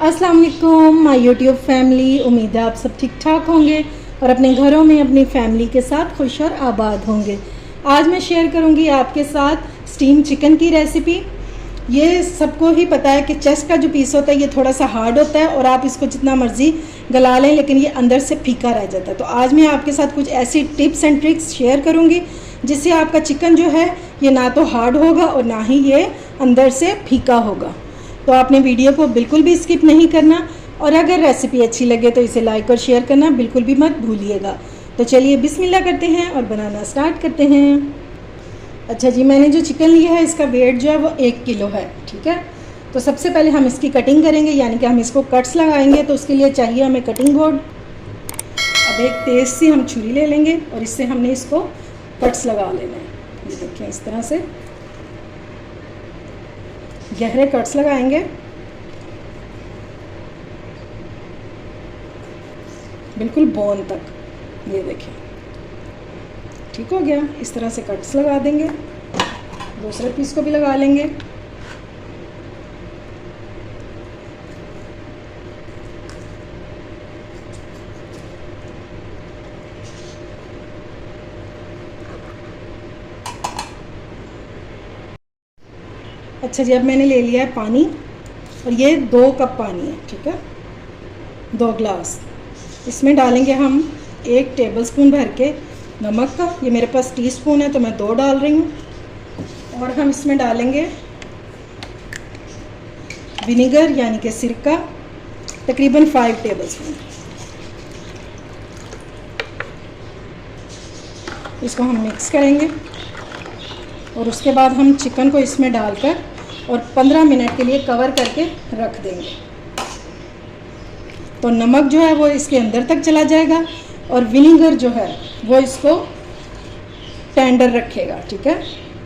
अस्सलाम वालेकुम my YouTube family. उम्मीद है आप सब ठीक ठाक होंगे और अपने घरों में अपनी फैमिली के साथ खुश और आबाद होंगे। आज मैं शेयर करूंगी आपके साथ स्टीम चिकन की रेसिपी। ये सबको ही पता है कि चेस्ट का जो पीस होता है ये थोड़ा सा हार्ड होता है और आप इसको जितना मर्जी गला लें लेकिन ये अंदर से फीका रह जाता है। तो आज मैं आपके साथ कुछ ऐसी टिप्स एंड ट्रिक्स शेयर करूंगी जिससे आपका चिकन जो है ये ना तो हार्ड होगा और ना ही ये अंदर से फीका होगा। तो आपने वीडियो को बिल्कुल भी स्किप नहीं करना और अगर रेसिपी अच्छी लगे तो इसे लाइक और शेयर करना बिल्कुल भी मत भूलिएगा। तो चलिए बिस्मिल्लाह करते हैं और बनाना स्टार्ट करते हैं। अच्छा जी, मैंने जो चिकन लिया है इसका वेट जो है वो 1 किलो है। ठीक है, तो सबसे पहले हम इसकी कटिंग करेंगे, यानी कि हम इसको कट्स लगाएंगे। तो उसके लिए चाहिए हमें कटिंग बोर्ड। अब एक तेज़ सी हम छुरी ले लेंगे और इससे हमने इसको कट्स लगा लेना है। ये देखिए इस तरह से गहरे कट्स लगाएंगे। बिल्कुल बोन तक। ये देखिए ठीक हो गया। इस तरह से कट्स लगा देंगे। दूसरे पीस को भी लगा लेंगे। अच्छा जी, अब मैंने ले लिया है पानी और ये 2 कप पानी है। ठीक है, 2 ग्लास। इसमें डालेंगे हम 1 टेबलस्पून भर के नमक का। ये मेरे पास टीस्पून है तो मैं 2 डाल रही हूँ। और हम इसमें डालेंगे विनेगर यानी कि सिरका, तकरीबन 5 टेबलस्पून। इसको हम मिक्स करेंगे और उसके बाद हम चिकन को इसमें डालकर और 15 मिनट के लिए कवर करके रख देंगे। तो नमक जो है वो इसके अंदर तक चला जाएगा और विनेगर जो है वो इसको टेंडर रखेगा। ठीक है,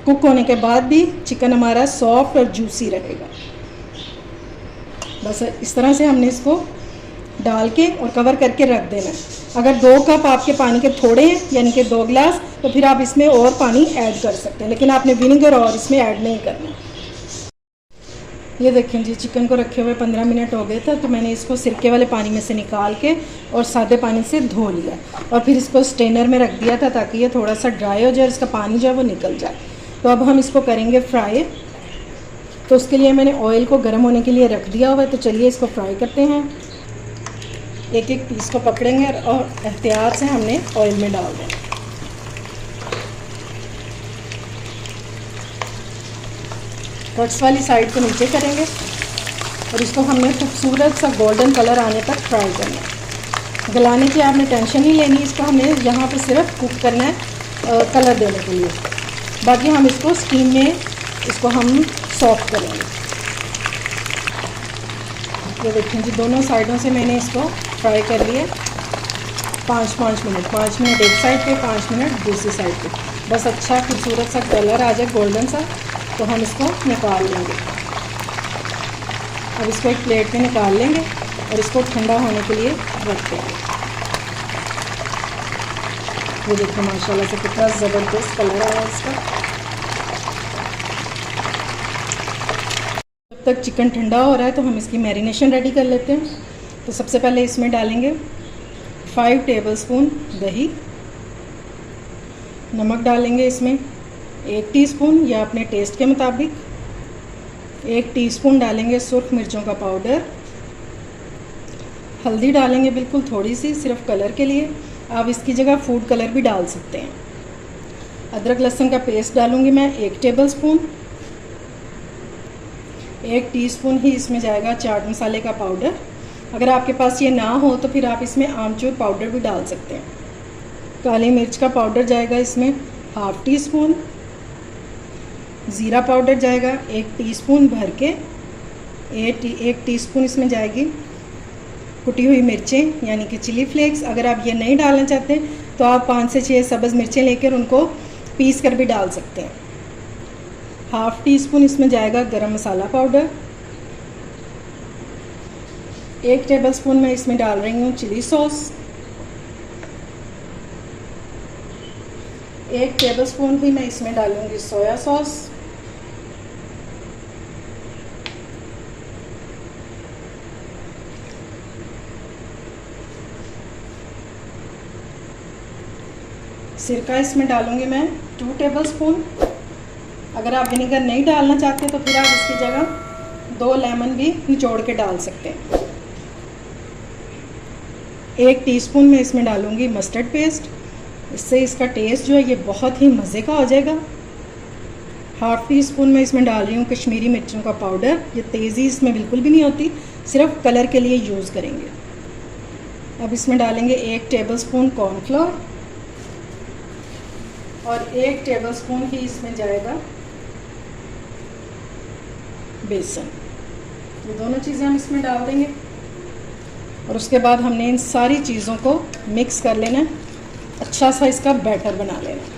कुक होने के बाद भी चिकन हमारा सॉफ्ट और जूसी रहेगा। बस इस तरह से हमने इसको डाल के और कवर करके रख देना है। अगर 2 कप आपके पानी के थोड़े हैं यानी कि 2 गिलास, तो फिर आप इसमें और पानी ऐड कर सकते हैं, लेकिन आपने विनेगर और इसमें ऐड नहीं करना। ये देखें जी, चिकन को रखे हुए 15 मिनट हो गए थे तो मैंने इसको सिरके वाले पानी में से निकाल के और सादे पानी से धो लिया और फिर इसको स्ट्रेनर में रख दिया था ताकि ये थोड़ा सा ड्राई हो जाए, इसका पानी जो है वो निकल जाए। तो अब हम इसको करेंगे फ्राई। तो उसके लिए मैंने ऑयल को गर्म होने के लिए रख दिया हुआ है। तो चलिए इसको फ्राई करते हैं। एक एक पीस को पकड़ेंगे और एहतियात से हमने ऑयल में डाल दें। कट्स वाली साइड को नीचे करेंगे और इसको हमने खूबसूरत सा गोल्डन कलर आने तक फ्राई करना है। गलाने की आपने टेंशन नहीं लेनी, इसको हमने यहाँ पे सिर्फ कुक करना है कलर देने के लिए। बाकी हम इसको स्टीम में इसको हम सॉफ्ट करेंगे। ये देखें जी, दोनों साइडों से मैंने इसको फ्राई कर लिया 5 मिनट। 5 मिनट एक साइड पे, 5 मिनट दूसरी साइड पे। बस अच्छा खूबसूरत सा कलर आ जाए गोल्डन सा, तो हम इसको निकाल लेंगे। अब इसको एक प्लेट में निकाल लेंगे और इसको ठंडा होने के लिए रख देंगे। ये देखो माशाल्लाह से कितना ज़बरदस्त कलर आया इसका। जब तक चिकन ठंडा हो रहा है तो हम इसकी मैरिनेशन रेडी कर लेते हैं। तो सबसे पहले इसमें डालेंगे 5 टेबलस्पून दही। नमक डालेंगे इसमें 1 टीस्पून या अपने टेस्ट के मुताबिक। 1 टीस्पून डालेंगे सुर्ख मिर्चों का पाउडर। हल्दी डालेंगे बिल्कुल थोड़ी सी, सिर्फ कलर के लिए। आप इसकी जगह फूड कलर भी डाल सकते हैं। अदरक लहसुन का पेस्ट डालूंगी मैं 1 टेबलस्पून। 1 टीस्पून ही इसमें जाएगा चाट मसाले का पाउडर। अगर आपके पास ये ना हो तो फिर आप इसमें आमचूर पाउडर भी डाल सकते हैं। काली मिर्च का पाउडर जाएगा इसमें 1/2 टीस्पून। ज़ीरा पाउडर जाएगा 1 टीस्पून भर के। 1 टीस्पून इसमें जाएगी कुटी हुई मिर्चें यानी कि चिली फ्लेक्स। अगर आप ये नहीं डालना चाहते तो आप 5 से 6 सब्ज़ मिर्चें लेकर उनको पीस कर भी डाल सकते हैं। 1/2 टीस्पून इसमें जाएगा गरम मसाला पाउडर। 1 टेबलस्पून मैं इसमें डाल रही हूँ चिली सॉस। 1 टेबलस्पून ही मैं इसमें डालूँगी सोया सॉस। सिरका इसमें डालूँगी मैं 2 टेबलस्पून। अगर आप विनेगर नहीं डालना चाहते तो फिर आप इसकी जगह 2 लेमन भी निचोड़ के डाल सकते हैं। 1 टीस्पून में इसमें डालूँगी मस्टर्ड पेस्ट, इससे इसका टेस्ट जो है ये बहुत ही मज़े का हो जाएगा। 1/2 टीस्पून में इसमें डाल रही हूँ कश्मीरी मिर्चों का पाउडर। ये तेज़ी इसमें बिल्कुल भी नहीं होती, सिर्फ कलर के लिए यूज़ करेंगे। अब इसमें डालेंगे 1 टेबलस्पून कॉर्नफ्लोर और 1 टेबलस्पून ही इसमें जाएगा बेसन। ये दोनों चीज़ें हम इसमें डाल देंगे और उसके बाद हमने इन सारी चीज़ों को मिक्स कर लेना है, अच्छा सा इसका बैटर बना लेना।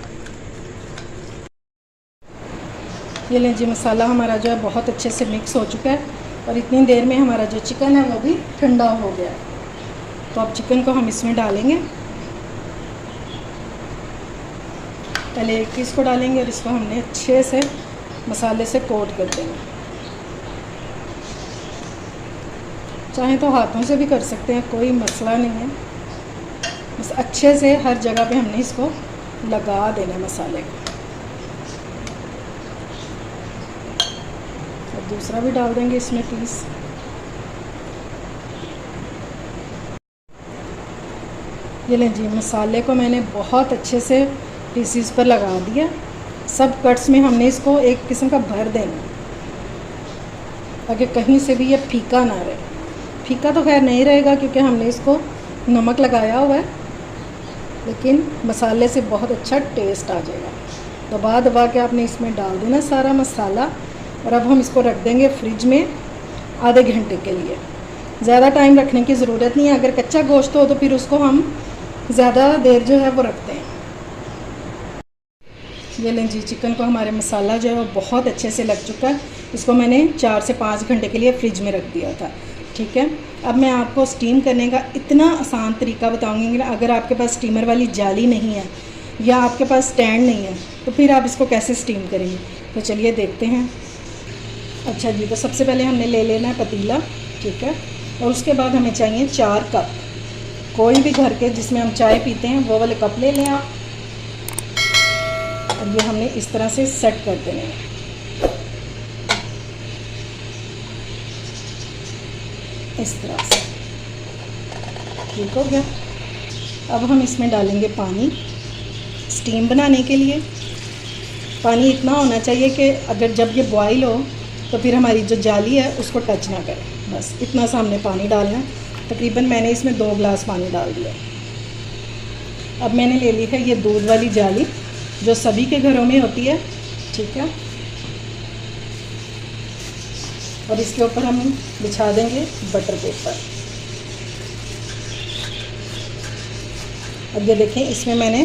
ये लें जी, मसाला हमारा जो है बहुत अच्छे से मिक्स हो चुका है और इतनी देर में हमारा जो चिकन है वो भी ठंडा हो गया है। तो अब चिकन को हम इसमें डालेंगे। पहले एक पीस को डालेंगे और इसको हमने अच्छे से मसाले से कोट कर देंगे। चाहे तो हाथों से भी कर सकते हैं, कोई मसला नहीं है। बस अच्छे से हर जगह पे हमने इसको लगा देना है मसाले को। और दूसरा भी डाल देंगे इसमें पीस। ये लें जी, मसाले को मैंने बहुत अच्छे से पीसीस पर लगा दिया। सब कट्स में हमने इसको एक किस्म का भर देना, ताकि कहीं से भी ये फीका ना रहे। फीका तो खैर नहीं रहेगा क्योंकि हमने इसको नमक लगाया हुआ है, लेकिन मसाले से बहुत अच्छा टेस्ट आ जाएगा। दबा दबा के आपने इसमें डाल देना सारा मसाला। और अब हम इसको रख देंगे फ्रिज में आधे घंटे के लिए। ज़्यादा टाइम रखने की ज़रूरत नहीं है। अगर कच्चा गोश्त हो तो फिर उसको हम ज़्यादा देर जो है वो रखते हैं। ये लें जी, चिकन को हमारे मसाला जो है वो बहुत अच्छे से लग चुका है। इसको मैंने 4 से 5 घंटे के लिए फ्रिज में रख दिया था। ठीक है, अब मैं आपको स्टीम करने का इतना आसान तरीका बताऊंगी कि अगर आपके पास स्टीमर वाली जाली नहीं है या आपके पास स्टैंड नहीं है तो फिर आप इसको कैसे स्टीम करेंगे। तो चलिए देखते हैं। अच्छा जी, तो सबसे पहले हमने ले लेना है पतीला। ठीक है, और उसके बाद हमें चाहिए 4 कप। कोई भी घर के जिसमें हम चाय पीते हैं वो वाले कप ले लें आप। और ये हमने इस तरह से सेट कर देने हैं। इस तरह से ठीक हो गया। अब हम इसमें डालेंगे पानी स्टीम बनाने के लिए। पानी इतना होना चाहिए कि अगर जब ये बॉईल हो तो फिर हमारी जो जाली है उसको टच ना करे। बस इतना सा हमने पानी डालना है। तकरीबन मैंने इसमें 2 गिलास पानी डाल दिया। अब मैंने ले ली है ये दूध वाली जाली जो सभी के घरों में होती है। ठीक है, और इसके ऊपर हम बिछा देंगे बटर पेपर। अब ये देखें, इसमें मैंने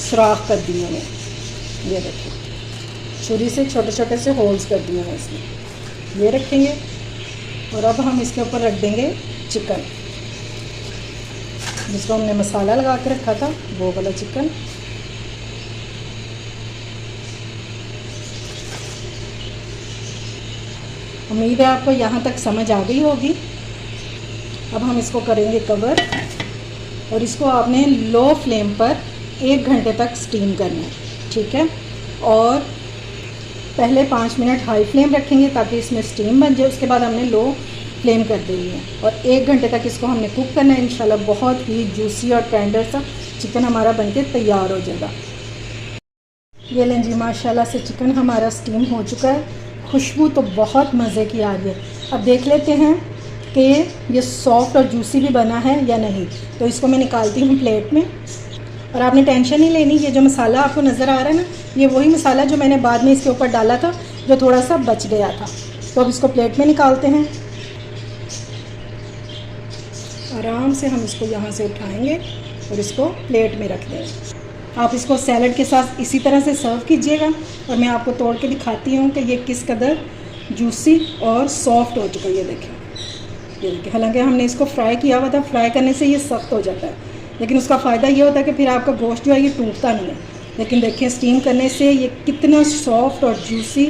सुराख कर दिए हैं। ये देखें, छुरी से छोटे छोटे से होल्स कर दिए हैं इसमें। ये रखेंगे और अब हम इसके ऊपर रख देंगे चिकन, जिसको हमने मसाला लगा के रखा था, वो वाला चिकन। उम्मीद है आपको यहाँ तक समझ आ गई होगी। अब हम इसको करेंगे कवर और इसको आपने लो फ्लेम पर 1 घंटे तक स्टीम करना है। ठीक है, और पहले 5 मिनट हाई फ्लेम रखेंगे ताकि इसमें स्टीम बन जाए। उसके बाद हमने लो फ्लेम कर देनी है और 1 घंटे तक इसको हमने कुक करना है। इंशाल्लाह बहुत ही जूसी और टेंडर सा चिकन हमारा बनके तैयार हो जाएगा। ये लें जी, माशाल्लाह से चिकन हमारा स्टीम हो चुका है। खुशबू तो बहुत मज़े की आ रही है। अब देख लेते हैं कि ये सॉफ्ट और जूसी भी बना है या नहीं। तो इसको मैं निकालती हूँ प्लेट में। और आपने टेंशन नहीं लेनी, ये जो मसाला आपको नज़र आ रहा है ना, ये वही मसाला जो मैंने बाद में इसके ऊपर डाला था, जो थोड़ा सा बच गया था। तो अब इसको प्लेट में निकालते हैं। आराम से हम इसको यहाँ से उठाएंगे और इसको प्लेट में रख देंगे। आप इसको सैलड के साथ इसी तरह से सर्व कीजिएगा। और मैं आपको तोड़ के दिखाती हूँ कि ये किस कदर जूसी और सॉफ्ट हो चुका है। ये देखें, ये देखिए। हालांकि हमने इसको फ्राई किया हुआ था, फ्राई करने से ये सख्त हो जाता है, लेकिन उसका फ़ायदा ये होता है कि फिर आपका गोश्त जो है ये टूटता नहीं है। लेकिन देखिए, स्टीम करने से ये कितना सॉफ्ट और जूसी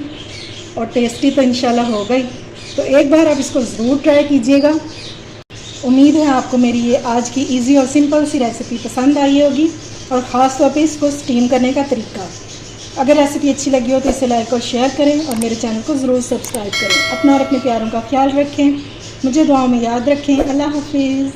और टेस्टी तो इंशाल्लाह होगा ही। तो एक बार आप इसको ज़रूर ट्राई कीजिएगा। उम्मीद है आपको मेरी ये आज की इजी और सिंपल सी रेसिपी पसंद आई होगी। और ख़ास तौर पे इसको स्टीम करने का तरीका। अगर रेसिपी अच्छी लगी हो तो इसे लाइक और शेयर करें और मेरे चैनल को ज़रूर सब्सक्राइब करें। अपना और अपने प्यारों का ख्याल रखें, मुझे दुआओं में याद रखें। अल्लाह हाफिज़।